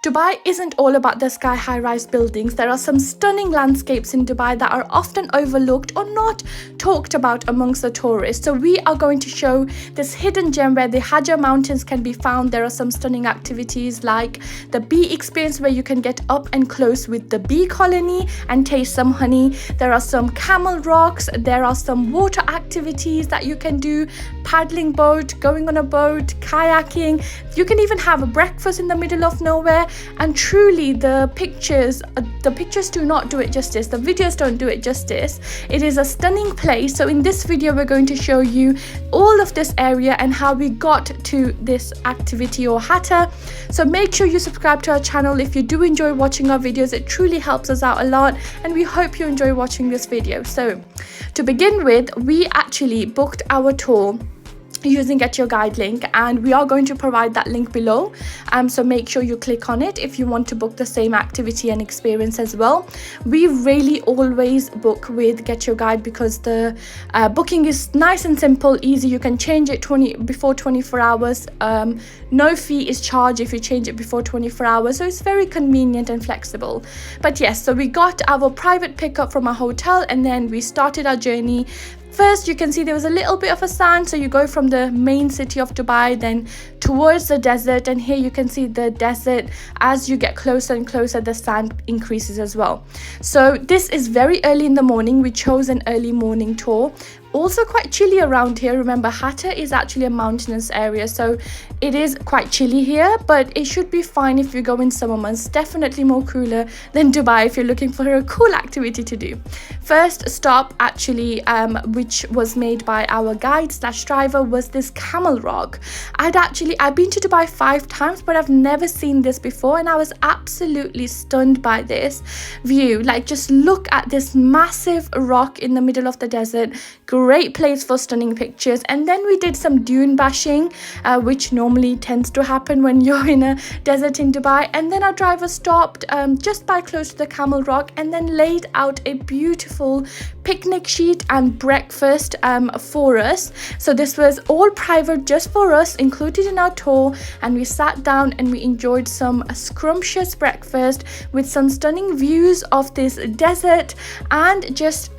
Dubai isn't all about the sky high-rise buildings. There are some stunning landscapes in Dubai that are often overlooked or not talked about amongst the tourists. So we are going to show this hidden gem where the Hajar Mountains can be found. There are some stunning activities like the bee experience where you can get up and close with the bee colony and taste some honey. There are some camel rocks. There are some water activities that you can do, paddling boat, going on a boat, kayaking. You can even have a breakfast in the middle of nowhere. And truly the pictures do not do it justice. The videos don't do it justice. It is a stunning place. So in this video we're going to show you all of this area and how we got to this activity or Hatta. So make sure you subscribe to our channel if you do enjoy watching our videos. It truly helps us out a lot and we hope you enjoy watching this video. So to begin with, we actually booked our tour using Get Your Guide link, and we are going to provide that link below, so make sure you click on it if you want to book the same activity and experience as well. We really always book with Get Your Guide because the booking is nice and simple, easy. You can change it before 24 hours. No fee is charged if you change it before 24 hours, so it's very convenient and flexible. But yes, so we got our private pickup from our hotel and then we started our journey. First, you can see there was a little bit of a sand, so you go from the main city of Dubai then towards the desert, and here you can see the desert. As you get closer and closer, the sand increases as well. So this is very early in the morning. We chose an early morning tour. Also quite chilly around here. Remember, Hatta is actually a mountainous area, so it is quite chilly here, but it should be fine if you go in summer months. Definitely more cooler than Dubai if you're looking for a cool activity to do. First stop actually, which was made by our guide / driver, was this Camel rock. I've been to Dubai 5 times, but I've never seen this before, and I was absolutely stunned by this view. Like, just look at this massive rock in the middle of the desert. Great place for stunning pictures. And then we did some dune bashing, which normally tends to happen when you're in a desert in Dubai. And then our driver stopped just by close to the Camel rock and then laid out a beautiful picnic sheet and breakfast for us. So this was all private, just for us, included in our tour, and we sat down and we enjoyed some scrumptious breakfast with some stunning views of this desert, and just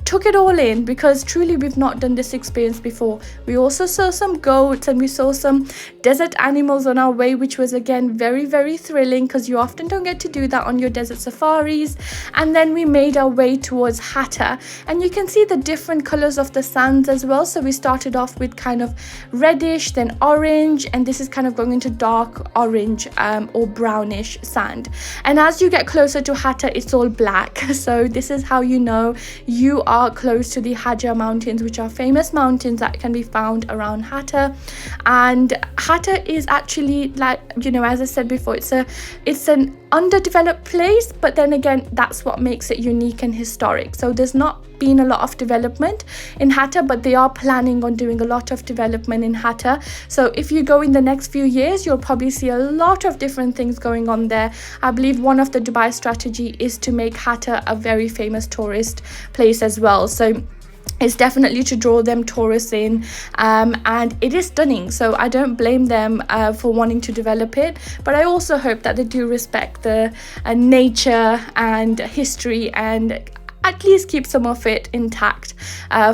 took it all in because truly we've not done this experience before. We also saw some goats and we saw some desert animals on our way, which was again very, very thrilling because you often don't get to do that on your desert safaris. And then we made our way towards Hatta, and you can see the different colors of the sands as well. So we started off with kind of reddish, then orange, and this is kind of going into dark orange or brownish sand. And as you get closer to Hatta, it's all black. So this is how you know you are close to the Hajar Mountains, which are famous mountains that can be found around Hatta. And Hatta is actually, like, you know, as I said before, it's an underdeveloped place, but then again, that's what makes it unique and historic. So there's not been a lot of development in Hatta, but they are planning on doing a lot of development in Hatta. So if you go in the next few years, you'll probably see a lot of different things going on there. I believe one of the Dubai strategy is to make Hatta a very famous tourist place as well. So it's definitely to draw them tourists in, and it is stunning, so I don't blame them for wanting to develop it, but I also hope that they do respect the nature and history and at least keep some of it intact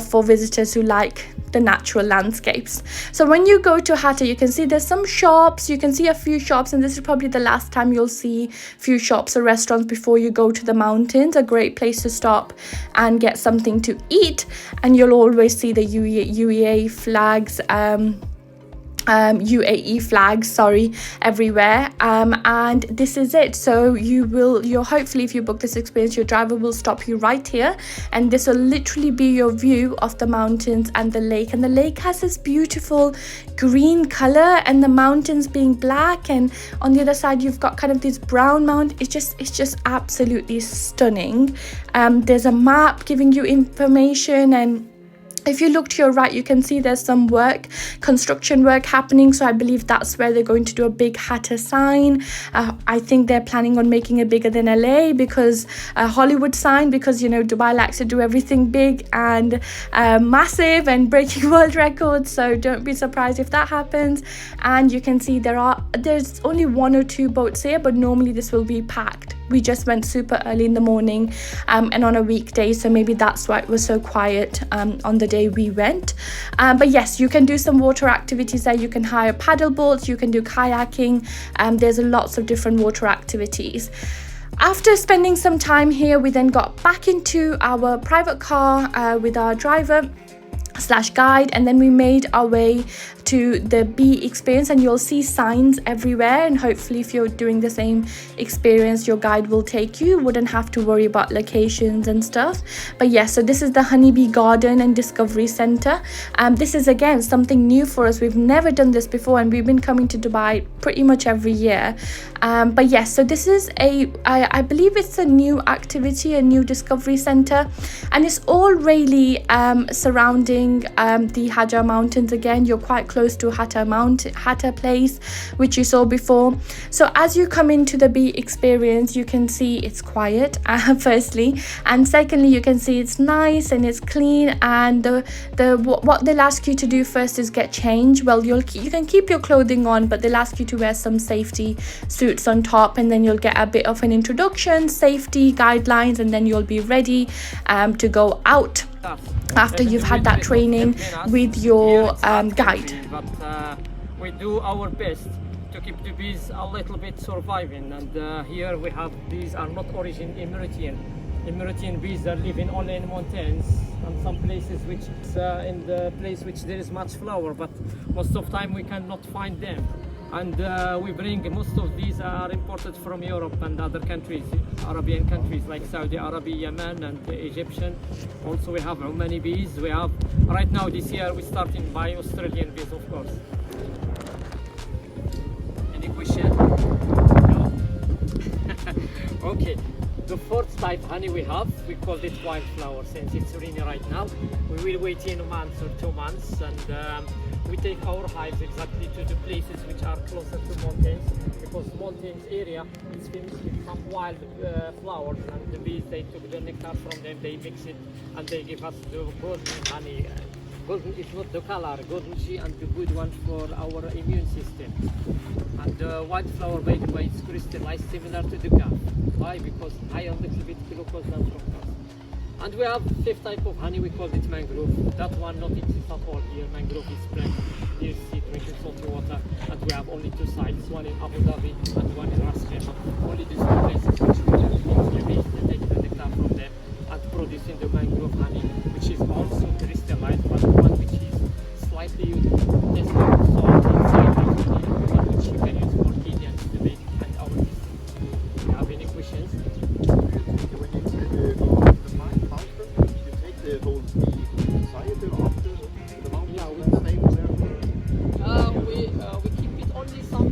for visitors who like the natural landscapes. So when you go to Hatta, you can see there's some shops. You can see a few shops, and this is probably the last time you'll see few shops or restaurants before you go to the mountains. A great place to stop and get something to eat, and you'll always see the UAE flags, everywhere, and this is it. So you're hopefully, if you book this experience, your driver will stop you right here, and this will literally be your view of the mountains and the lake. And the lake has this beautiful green color, and the mountains being black, and on the other side you've got kind of this brown mountain. It's just absolutely stunning. There's a map giving you information, and If you look to your right, you can see there's some construction work happening. So I believe that's where they're going to do a big Hatta sign. I think they're planning on making it bigger than LA, because Hollywood sign, because, you know, Dubai likes to do everything big and massive and breaking world records. So don't be surprised if that happens. And you can see there's only 1 or 2 boats here, but normally this will be packed. We just went super early in the morning and on a weekday, so maybe that's why it was so quiet on the day we went. But yes, you can do some water activities there. You can hire paddle boats, you can do kayaking. There's lots of different water activities. After spending some time here, we then got back into our private car with our driver / guide, and then we made our way to the bee experience, and you'll see signs everywhere, and hopefully if you're doing the same experience, your guide will take you, wouldn't have to worry about locations and stuff. But yeah, so this is the honeybee garden and discovery center. This is again something new for us. We've never done this before, and we've been coming to Dubai pretty much every year. But yes, so this is I believe it's a new activity, a new discovery center, and it's all really surrounding the Hajar Mountains. Again, you're quite close to Hatta Place, which you saw before. So as you come into the bee experience, you can see it's quiet, firstly, and secondly, you can see it's nice and it's clean. And what they'll ask you to do first is get changed. Well, you can keep your clothing on, but they'll ask you to wear some safety suits on top, and then you'll get a bit of an introduction, safety guidelines, and then you'll be ready to go out after you've had that training with your guide. But we do our best to keep the bees a little bit surviving. And here we have, these are not origin Emirates bees are living only in mountains and some places which is in the place which there is much flower, but most of the time we cannot find them. And we bring, most of these are imported from Europe and other countries, Arabian countries like Saudi Arabia, Yemen and Egyptian. Also we have Omani bees. We have, right now this year we're starting by Australian bees, of course. Any question? No? Okay. The fourth type honey we have, we call it wildflower, since it's rainy right now. We will wait in a month or 2 months, and we take our hives exactly to the places which are closer to mountains, because mountains area is famous with some wild flowers, and the bees, they took the nectar from them, they mix it, and they give us the golden honey. Golden is not the color, golden G, and the good one for our immune system. And the white flower, by the way, is crystallized similar to the calf. Why? Because high a little bit glucose than fructose. And we have fifth type of honey, we call it mangrove. That one not exist at all here. Mangrove is plant, near sea, drinking salty water. And we have only 2 sites, one in Abu Dhabi and one in Ras Al Khaimah. Only these 2 places which we can use the bees to take the nectar from them and producing the mangrove honey, which is also crystallized, but one which is slightly less salt inside the honey, one which you can use for Kenyans to make and our bees. Do you have any questions? When you go to the mountain, you take the whole bee inside or after the mountain? Yeah, we stay there. we keep it only some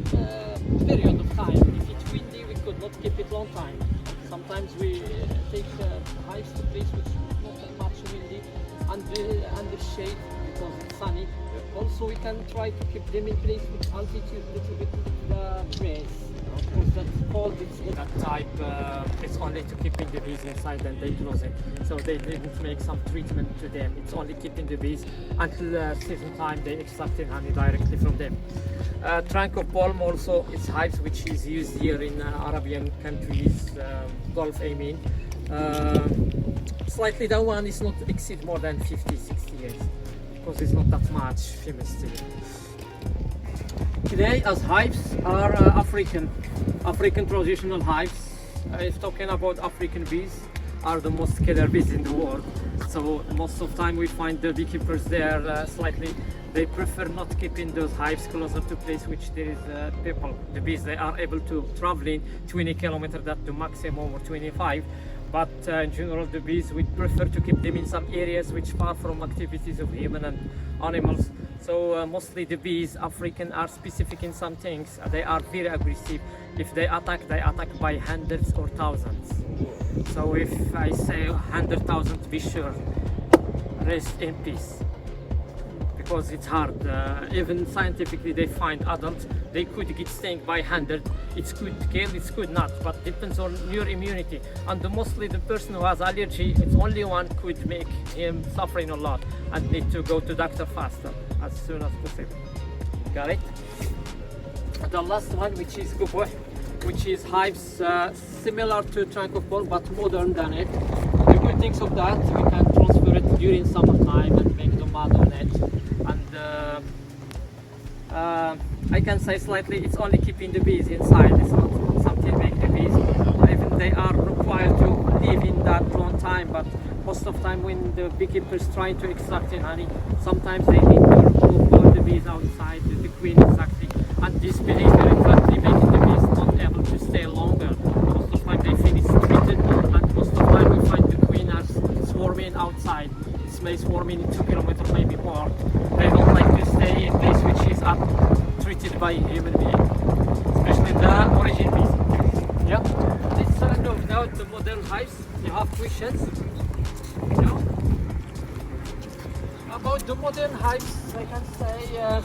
period of time. If it's windy, we could not keep it long time. Sometimes we take hives to place which is not that much windy under shade because it's sunny. Also, we can try to keep them in place with altitude, little bit with the trees. Of course, that's cold. That type it's only to keeping the bees inside and they close it. So they didn't make some treatment to them. It's only keeping the bees until season time. They extracted honey directly from them. Trunk of palm also is hives which is used here in Arabian countries, Gulf I mean. Slightly that one is not exceed more than 50-60 years because it's not that much famous still. Today as hives are African traditional hives. If talking about African bees, are the most killer bees in the world. So most of the time we find the beekeepers there slightly, they prefer not keeping those hives closer to place which there is people. The bees, they are able to travel in 20 kilometers, that the maximum or 25. But in general, the bees, we prefer to keep them in some areas which far from activities of human and animals. So mostly the bees, African, are specific in some things. They are very aggressive. If they attack by hundreds or thousands. So if I say 100,000, be sure, rest in peace. because it's hard. Even scientifically, they find adults they could get stung by 100. It's could kill, it could not, but depends on your immunity. And mostly the person who has allergy, it's only one could make him suffering a lot and need to go to doctor faster as soon as possible. Got it? The last one, which is Gubo, which is hives similar to trunk of ball but modern than it. The good things of that, we can transfer it during summertime and make the mud on it. And I can say slightly, it's only keeping the bees inside. It's not something make the bees. Even they are required to live in that long time, but most of the time when the beekeepers trying to extract in honey, sometimes they need to remove all the bees outside, the queen exactly. And this behavior exactly making the bees not able to stay longer. Most of the time they finish treated, and most of the time we find the queen are swarming outside. It may swarming in 2 kilometers, maybe more. They don't like to stay in place which is treated by human being, especially the origin bees. Yeah. This now the modern hives. You have questions? No? About the modern hives, I can say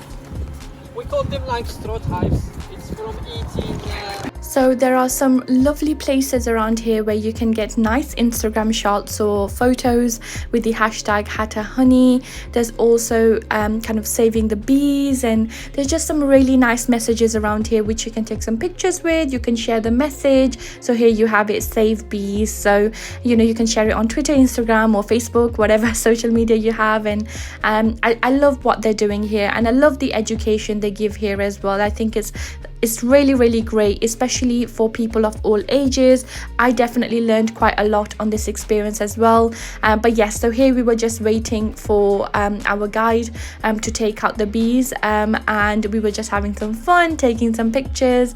we call them like straw hives. It's from eating. So there are some lovely places around here where you can get nice Instagram shots or photos with the hashtag Hatta Honey. There's also kind of saving the bees, and there's just some really nice messages around here which you can take some pictures with. You can share the message. So here you have it, save bees. So you can share it on Twitter, Instagram or Facebook, whatever social media you have. And I love what they're doing here, and I love the education they give here as well. I think it's really great, especially for people of all ages. I definitely learned quite a lot on this experience as well. But yes, so here we were just waiting for our guide to take out the bees, and we were just having some fun, taking some pictures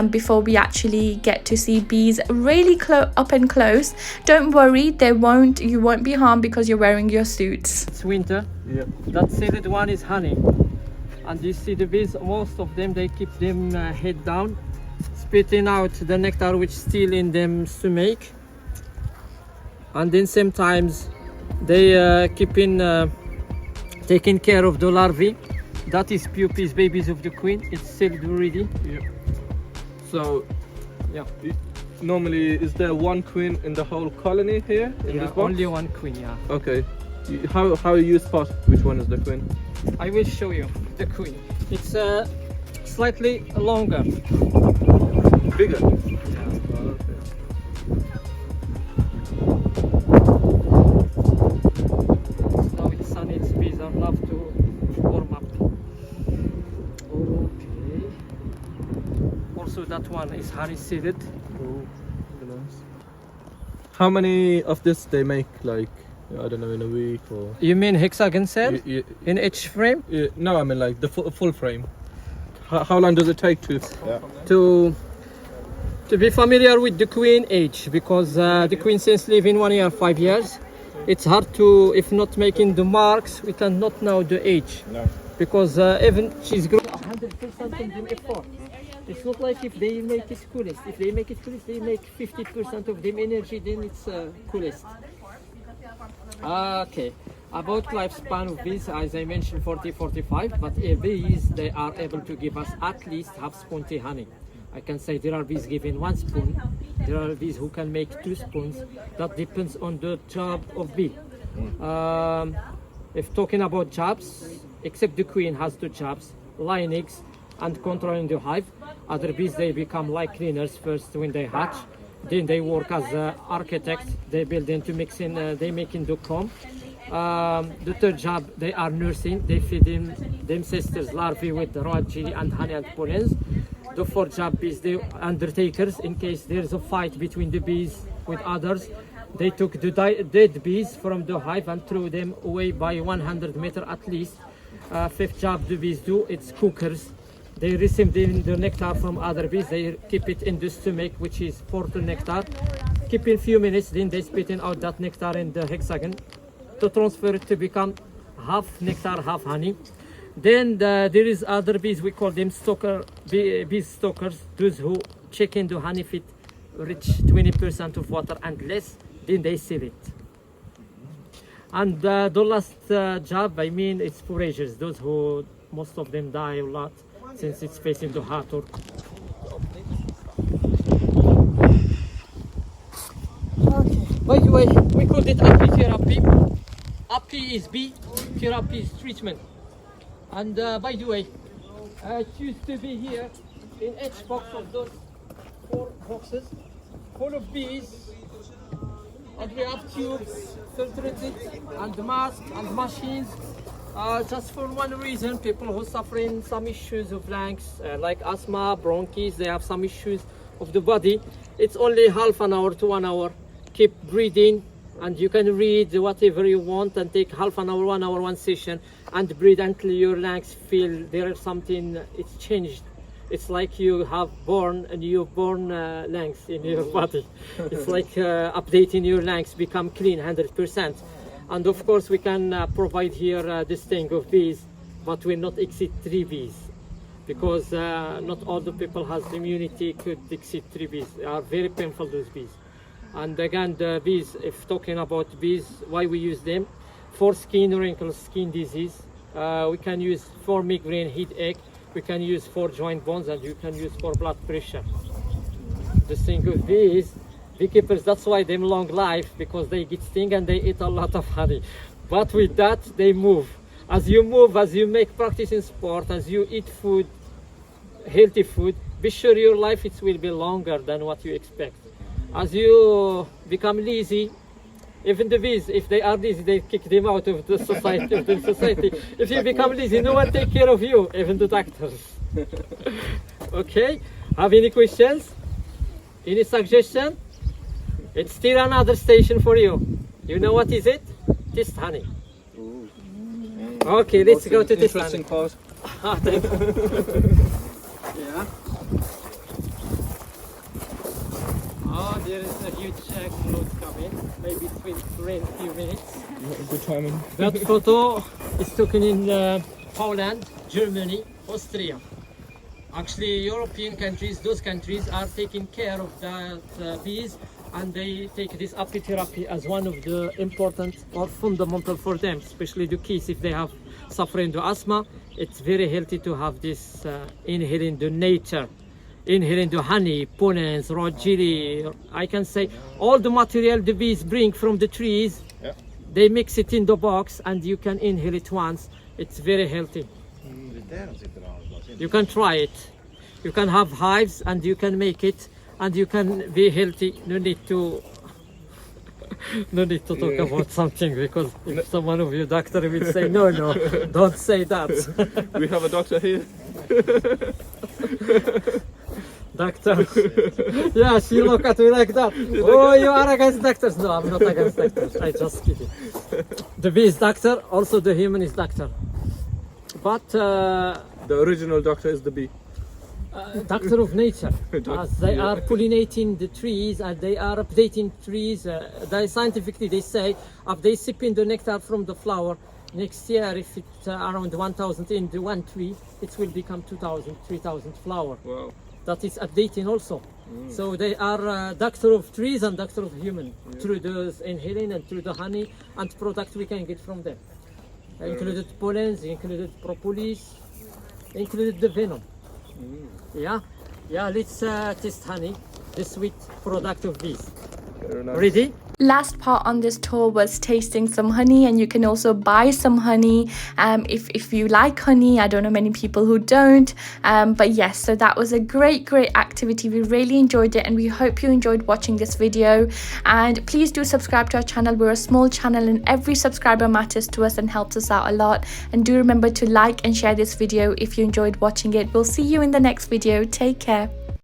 before we actually get to see bees really up and close. Don't worry, you won't be harmed because you're wearing your suits. It's winter. Yeah. That seeded one is honey. And you see the bees, most of them, they keep them head down, spitting out the nectar which still in them stomach. And then sometimes they taking care of the larvae. That is puppies, babies of the queen. It's sealed already. Yeah. So, Yeah. normally, is there one queen in the whole colony here in Yeah, this box? only one queen, yeah. Okay. How you spot which one is the queen? I will show you the queen. It's slightly longer. Bigger. Now it's sunny, it's bees are love to warm up. Okay. Also that one is honey seeded. Oh, nice. How many of this they make, like, I don't know, in a week or? You mean hexagon cell? In each frame? No, I mean like the full frame. How long does it take to? Yeah. To be familiar with the queen age, because the queen since living 1 year, 5 years, it's hard to, if not making the marks, we cannot know the age. No. Because even she's grown 100% in them effort. It's not like if they make it coolest. If they make it coolest, they make 50% of them energy, then it's coolest. Okay, about lifespan of bees, as I mentioned, 40-45, but bees, they are able to give us at least half spoon honey. I can say there are bees giving 1 spoon, there are bees who can make 2 spoons. That depends on the job of bee. If talking about jobs, except the queen has 2 jobs, laying eggs and controlling the hive. Other bees, they become like cleaners first when they hatch. Then they work as architects. They build into mixing, they making the comb. The third job, they are nursing. They feed them sisters larvae with raw jelly and honey and pollens. The fourth job is the undertakers. In case there's a fight between the bees with others, they took the dead bees from the hive and threw them away by 100 meters at least. Fifth job the bees do, it's cookers. They receive the nectar from other bees, they keep it in the stomach, which is portal nectar. Keep in few minutes, then they spitting out that nectar in the hexagon to transfer it to become half nectar, half honey. Then there is other bees, we call them bee stalkers, those who check in the honey if it reach 20% of water and less, then they save it. And the last job, I mean, it's foragers, those who most of them die a lot since it's facing the hot or okay. By the way, we call it apitherapy. Api is bee, therapy is treatment. And by the way, it used to be here in each box of those 4 boxes full of bees, and we have tubes, filtered and masks and machines. Just for one reason, people who suffering some issues of lungs, like asthma, bronchitis, they have some issues of the body. It's only half an hour to 1 hour. Keep breathing, and you can read whatever you want and take half an hour, 1 hour, one session, and breathe until your lungs feel there is something, it's changed. It's like you have born a newborn lungs in your body. It's like updating your lungs, become clean 100%. And of course we can provide here this thing of bees, but will not exceed 3 bees, because not all the people has immunity could exceed 3 bees. They are very painful, those bees. And again, the bees, if talking about bees, why we use them? For skin wrinkles, skin disease. We can use for migraine, headache. We can use for joint bones, and you can use for blood pressure. The thing with bees, beekeepers, that's why they long life, because they get sting and they eat a lot of honey. But with that, they move. As you move, as you make practice in sport, as you eat food, healthy food, be sure your life it will be longer than what you expect. As you become lazy, even the bees, if they are lazy, they kick them out of the society. If you become lazy, no one take care of you, even the doctors. Okay, have any questions? Any suggestion? It's still another station for you. You know what is it? Test honey. Okay, let's go to this honey. Interesting pause. Thank you. Yeah. Oh, there is a huge cloud coming. Maybe it will rain a few minutes. Good timing. That photo is taken in Poland, Germany, Austria. Actually, European countries, those countries are taking care of that bees, and they take this apitherapy as one of the important or fundamental for them, especially the kids if they have suffering to asthma. It's very healthy to have this inhaling the nature. Inhaling the honey, pollens, raw jelly, I can say all the material the bees bring from the trees, they mix it in the box and you can inhale it once. It's very healthy. You can try it. You can have hives and you can make it and you can be healthy. No need to talk about something, because if someone of you doctor will say no, don't say that. We have a doctor here. Doctor. Yeah, she look at me like that. Oh, you are against doctors. No, I'm not against doctors. I just kidding. The bee is doctor, also the human is doctor. But The original doctor is the bee. doctor of nature. As they are pollinating the trees and they are updating trees. Scientifically they say if they sip in the nectar from the flower, next year if it's around 1,000 in the one tree, it will become 2,000, 3,000 flower. Wow. That is updating also. So they are doctor of trees and doctor of human through those inhaling and through the honey and product we can get from them. Included pollens, included propolis, included the venom. Yeah, let's test honey, the sweet product of bees. Very nice. Ready? Last part on this tour was tasting some honey, and you can also buy some honey if you like honey. I don't know many people who don't, but yes, so that was a great activity. We really enjoyed it and we hope you enjoyed watching this video. And please do subscribe to our channel. We're a small channel and every subscriber matters to us and helps us out a lot. And do remember to like and share this video if you enjoyed watching it. We'll see you in the next video. Take care.